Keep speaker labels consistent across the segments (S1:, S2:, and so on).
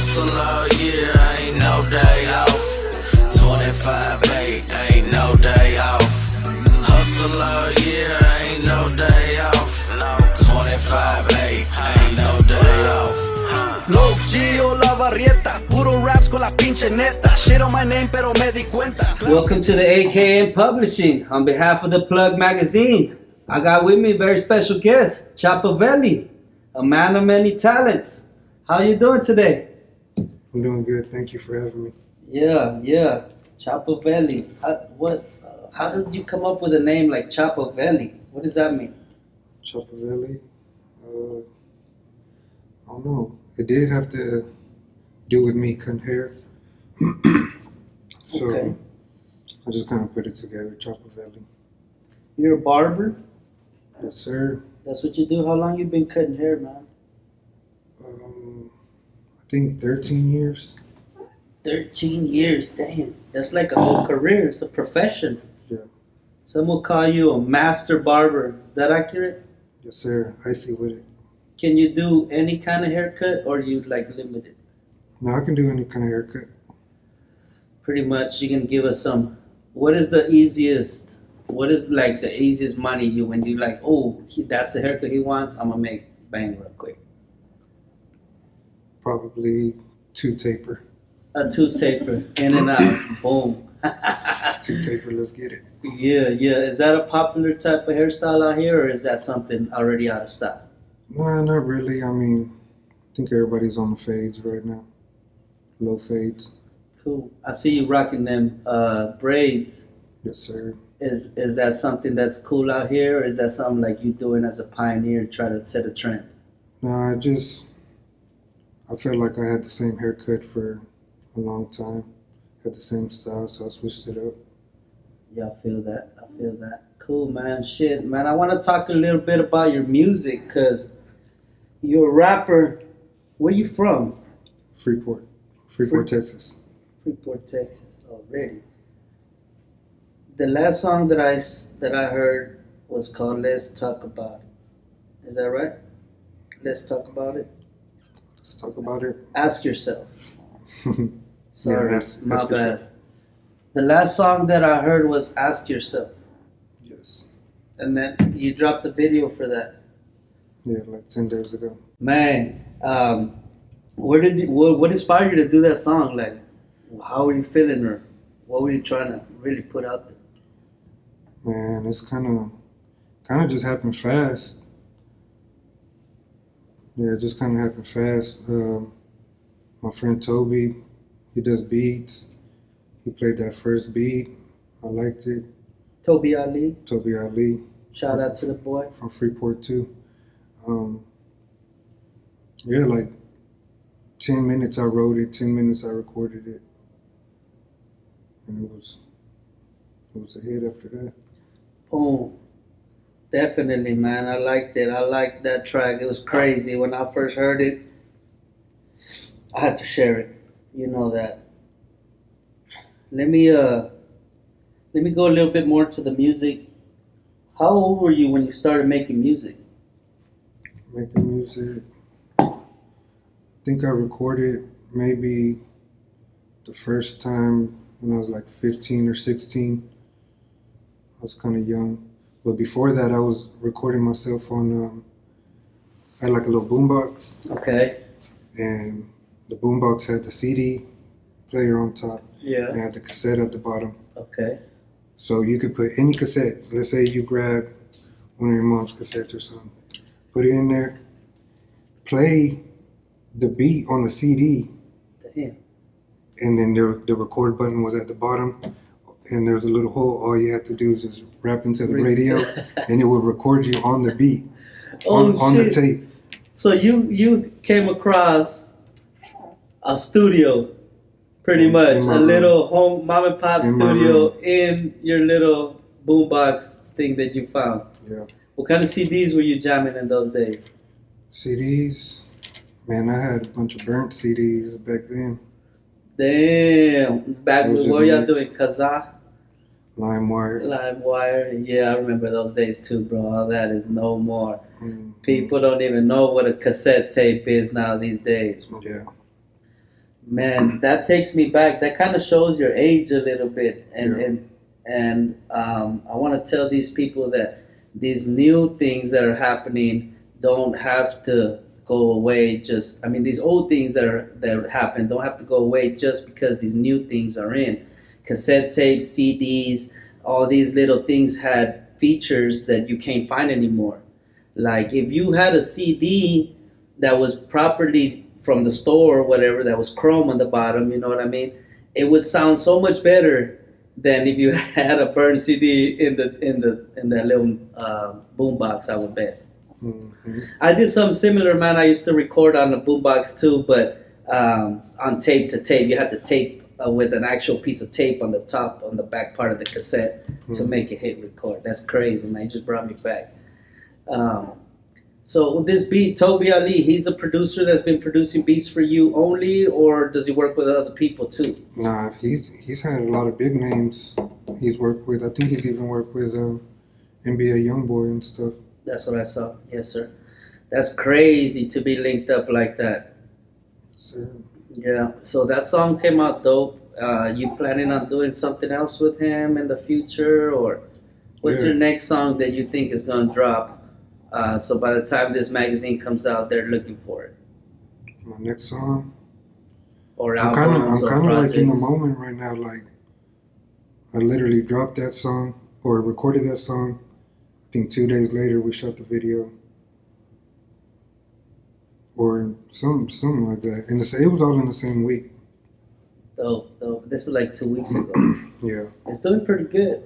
S1: Hustle all year, ain't no day off. 25/8, ain't no day off. Hustle all year, ain't no day off. 25/8, ain't no day off.
S2: Low G o la barrieta, puro raps con la pinche neta. Shit on my name, pero me di cuenta.
S3: Welcome to the AKM Publishing. On behalf of the Plug Magazine, I got with me a very special guest, Choppaveli, a man of many talents. How you doing today?
S4: I'm doing good. Thank you for having me.
S3: Yeah. Choppaveli. How did you come up with a name like Choppaveli? What does that mean?
S4: Choppaveli? I don't know. It did have to do with me cutting hair. So
S3: Okay.
S4: I just kind of put it together, Choppaveli.
S3: You're a barber?
S4: Yes, sir.
S3: That's what you do? How long you been cutting hair, man?
S4: I think 13 years.
S3: 13 years, damn. That's like a whole career. It's a profession.
S4: Yeah.
S3: Some will call you a master barber. Is that accurate?
S4: Yes, sir. Icy with it.
S3: Can you do any kind of haircut or you like limited?
S4: Now I can do any kind of haircut.
S3: Pretty much you can give us some. What is the easiest, what is like the easiest money you, when you like, oh, that's the haircut he wants, I'm gonna make bang real quick.
S4: Probably 2 taper.
S3: A 2 taper, in and out, boom.
S4: 2 taper, let's get it.
S3: Yeah. Is that a popular type of hairstyle out here or is that something already out of style?
S4: Nah, not really. I mean, I think everybody's on the fades right now. Low fades.
S3: Cool. I see you rocking them braids.
S4: Yes, sir.
S3: Is that something that's cool out here, or is that something like you doing as a pioneer, try to set a trend?
S4: Nah, I felt like I had the same haircut for a long time. Had the same style, so I switched it up.
S3: Yeah, I feel that. Cool, man. Shit, man. I want to talk a little bit about your music, because you're a rapper. Where you from?
S4: Freeport, Texas.
S3: Freeport, Texas. Already. The last song that I heard was called "Let's Talk About It." Is that right? Let's talk about it.
S4: Let's talk about it.
S3: Ask yourself.
S4: Yeah,
S3: Sorry,
S4: ask
S3: my
S4: yourself.
S3: bad. The last song that I heard was "Ask Yourself,"
S4: Yes.
S3: and then you dropped the video for that.
S4: Yeah, like 10 days ago.
S3: Man, what inspired you to do that song? Like, how were you feeling, or what were you trying to really put out there?
S4: Man, it's kind of just happened fast. Yeah, it just kind of happened fast. My friend Toby, he does beats. He played that first beat. I liked it.
S3: Toby Ali,
S4: Toby Ali.
S3: shout out to the boy.
S4: From Freeport too. Yeah, like 10 minutes I wrote it, 10 minutes I recorded it. And it was a hit after that.
S3: Oh, definitely, man. I liked it. I liked that track. It was crazy. When I first heard it, I had to share it. You know that. Let me go a little bit more to the music. How old were you when you started making music?
S4: Making music. I think I recorded maybe the first time when I was like 15 or 16. I was kind of young. But before that, I was recording myself on, I had like a little boombox.
S3: Okay.
S4: And the boombox had the CD player on top.
S3: Yeah.
S4: And had the cassette at the bottom.
S3: Okay.
S4: So you could put any cassette. Let's say you grab one of your mom's cassettes or something. Put it in there. Play the beat on the CD.
S3: Damn.
S4: And then the record button was at the bottom. And there was a little hole. All you had to do is just rap into the radio. And it would record you on the beat. On the tape.
S3: So you came across a studio, pretty much, a little home mom and pop studio in your little boombox thing that you found.
S4: Yeah.
S3: What kind of CDs were you jamming in those days?
S4: CDs, man, I had a bunch of burnt CDs back then.
S3: Damn. Back when, what were y'all doing? Kazaa?
S4: LimeWire.
S3: Yeah, I remember those days too, bro. All that is no more.
S4: Mm-hmm.
S3: People don't even know what a cassette tape is now these days.
S4: Yeah.
S3: Man, that takes me back. That kind of shows your age a little bit, and
S4: Yeah.
S3: I want to tell these people that these new things that are happening don't have to go away. Just, I mean, these old things that happen don't have to go away just because these new things are in. Cassette tapes, CDs, all these little things had features that you can't find anymore. Like if you had a CD that was properly from the store or whatever, that was chrome on the bottom, you know what I mean? It would sound so much better than if you had a burned CD in that little boombox. I would bet.
S4: Hmm.
S3: I did something similar, man. I used to record on the boombox too, but on tape to tape. You had to tape with an actual piece of tape on the top, on the back part of the cassette to make it hit record. That's crazy, man. It just brought me back. Um, so with this beat, Toby Ali, he's a producer that's been producing beats for you only, or does he work with other people too?
S4: Nah, he's had a lot of big names he's worked with. I think he's even worked with NBA YoungBoy and stuff.
S3: That's what I saw. Yes, sir. That's crazy to be linked up like that.
S4: So,
S3: Yeah. So that song came out dope. You planning on doing something else with him in the future, or what's
S4: yeah,
S3: your next song that you think is gonna drop? So by the time this magazine comes out, they're looking for it,
S4: my next song.
S3: or
S4: I'm kind of
S3: albums
S4: I'm
S3: or
S4: kind of like in the
S3: projects.
S4: moment right now. Like I literally dropped that song or recorded that song. I think 2 days later we shot the video or something like that. And it was all in the same week.
S3: Dope, dope. This is like 2 weeks ago.
S4: Yeah,
S3: It's doing pretty good.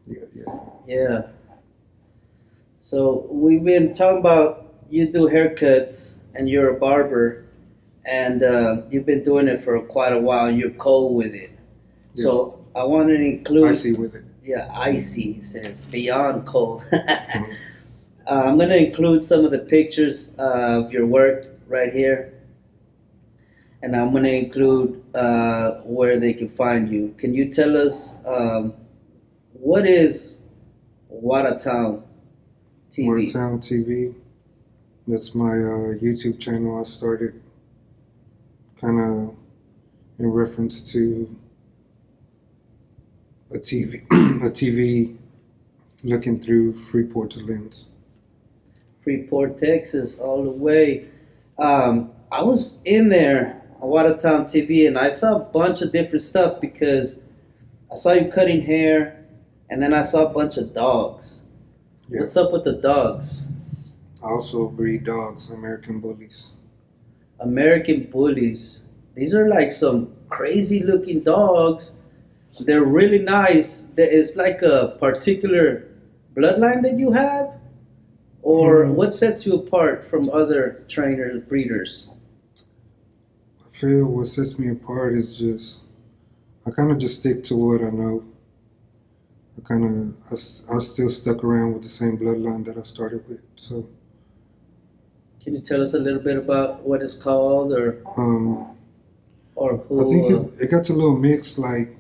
S4: yeah.
S3: Yeah. So we've been talking about you do haircuts and you're a barber, and you've been doing it for quite a while. You're cold with it.
S4: Yeah.
S3: So I wanted to
S4: I
S3: include,
S4: see with it.
S3: yeah, icy. It says beyond cold.
S4: Mhm.
S3: I'm going to include some of the pictures of your work right here, and I'm going to include where they can find you. Can you tell us what is Watertown TV?
S4: Town TV. That's my YouTube channel I started kind of in reference to a TV, a TV looking through Freeport's lens.
S3: Freeport, Texas, all the way. I was in there on Watertown TV, and I saw a bunch of different stuff because I saw you cutting hair, and then I saw a bunch of dogs.
S4: Yeah.
S3: What's up with the dogs?
S4: I also breed dogs, American bullies.
S3: American bullies. These are like some crazy looking dogs. They're really nice. It's like a particular bloodline that you have, or what sets you apart from other trainers, breeders?
S4: I feel what sets me apart is just I kind of just stick to what I know. I still stuck around with the same bloodline that I started with. So
S3: Can you tell us a little bit about what it's called,
S4: um,
S3: or
S4: I think
S3: who?
S4: it got a little mixed. Like,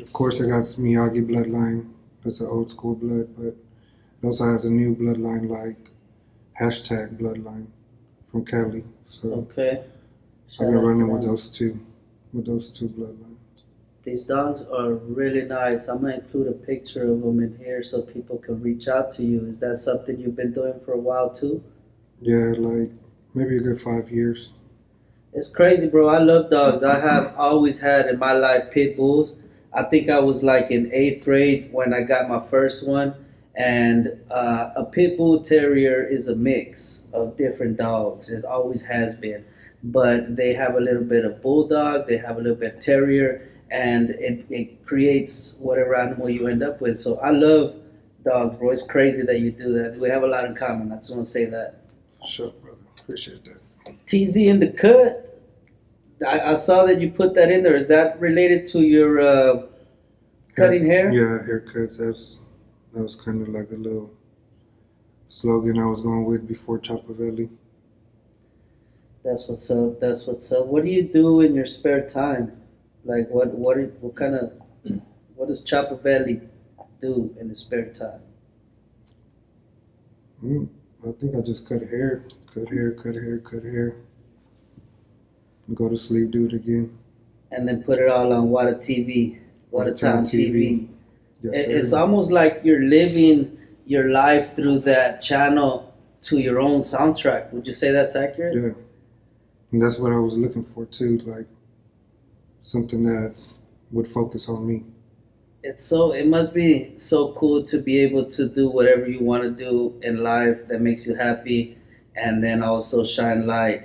S4: of course, it got Miyagi bloodline. That's an old school blood, but it also has a new bloodline like hashtag bloodline from Cali. So
S3: Okay.
S4: I've
S3: Shout
S4: been
S3: out to
S4: running
S3: them.
S4: with those two bloodlines.
S3: These dogs are really nice. I'm gonna include a picture of them in here so people can reach out to you. Is that something you've been doing for a while too?
S4: Yeah, like maybe a good 5 years.
S3: It's crazy, bro. I love dogs. I have always had in my life pit bulls. I think I was like in eighth grade when I got my first one. And a pit bull terrier is a mix of different dogs. It always has been. But they have a little bit of bulldog, they have a little bit of terrier, and it creates whatever animal you end up with. So I love dogs, bro. It's crazy that you do that. We have a lot in common. I just want to say that.
S4: For sure, brother. Appreciate that.
S3: TZ in the cut. I saw that you put that in there. Is that related to your cutting hair?
S4: Yeah, haircuts. That was kind of like a little slogan I was going with before Choppaveli.
S3: That's what's up. That's what's up. What do you do in your spare time? Like what kind of what does Choppaveli do in his spare time?
S4: I think I just cut hair. go to sleep, do it again.
S3: and then put it all on Water TV, Watertown TV.
S4: Yes,
S3: It's
S4: sir.
S3: almost like you're living your life through that channel to your own soundtrack. Would you say that's accurate?
S4: Yeah. And that's what I was looking for too, like something that would focus on me.
S3: It must be so cool to be able to do whatever you want to do in life that makes you happy, and then also shine light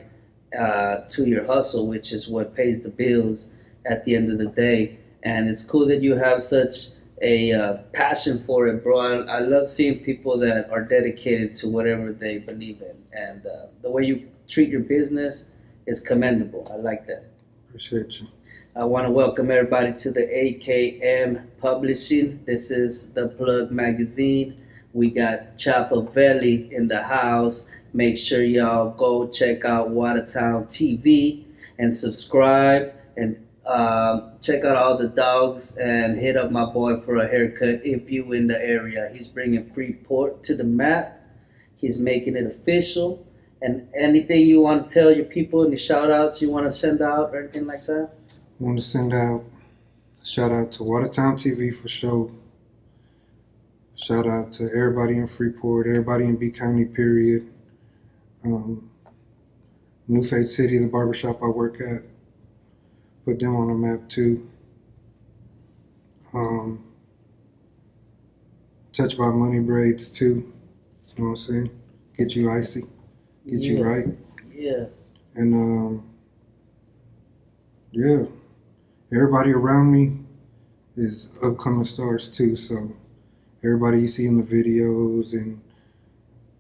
S3: to your hustle, which is what pays the bills at the end of the day. And it's cool that you have such a passion for it, bro. I love seeing people that are dedicated to whatever they believe in, and the way you treat your business is commendable. I like that.
S4: Appreciate you.
S3: I want to welcome everybody to the AKM Publishing. This is the Plug Magazine. We got Choppaveli in the house. Make sure y'all go check out Watertown TV and subscribe, and check out all the dogs, and hit up my boy for a haircut if you in the area. He's bringing Freeport to the map. He's making it official. And anything you want to tell your people, any shout outs you want to send out or anything like that?
S4: I want to send out a shout out to Watertown TV for sure. Shout out to everybody in Freeport, everybody in B County, period. New Faith City, the barbershop I work at. Put them on the map too. Touch by Money Braids too. You know what I'm saying? Get you icy. Get you right.
S3: Yeah.
S4: And yeah. Everybody around me is upcoming stars too, so everybody you see in the videos and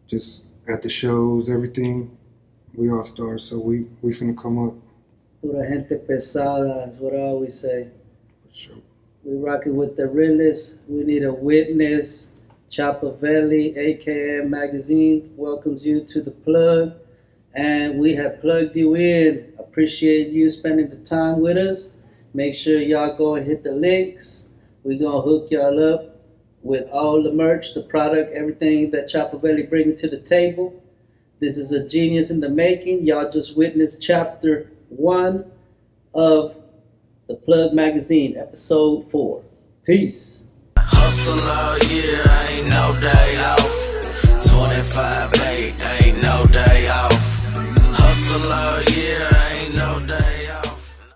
S4: just at the shows, everything, we all stars, so we finna come up.
S3: Pura gente pesada is what I always say.
S4: For sure.
S3: We rocking with the realest. We need a witness. Choppaveli, AKM Magazine, welcomes you to the plug. And we have plugged you in. Appreciate you spending the time with us. Make sure y'all go and hit the links. We're going to hook y'all up with all the merch, the product, everything that Choppaveli bringing to the table. This is a genius in the making. Y'all just witnessed chapter 1 of the Plug Magazine, episode 4. Peace.
S1: Hustle all year, ain't no day off. 25/8, ain't no day off. Hustle all year,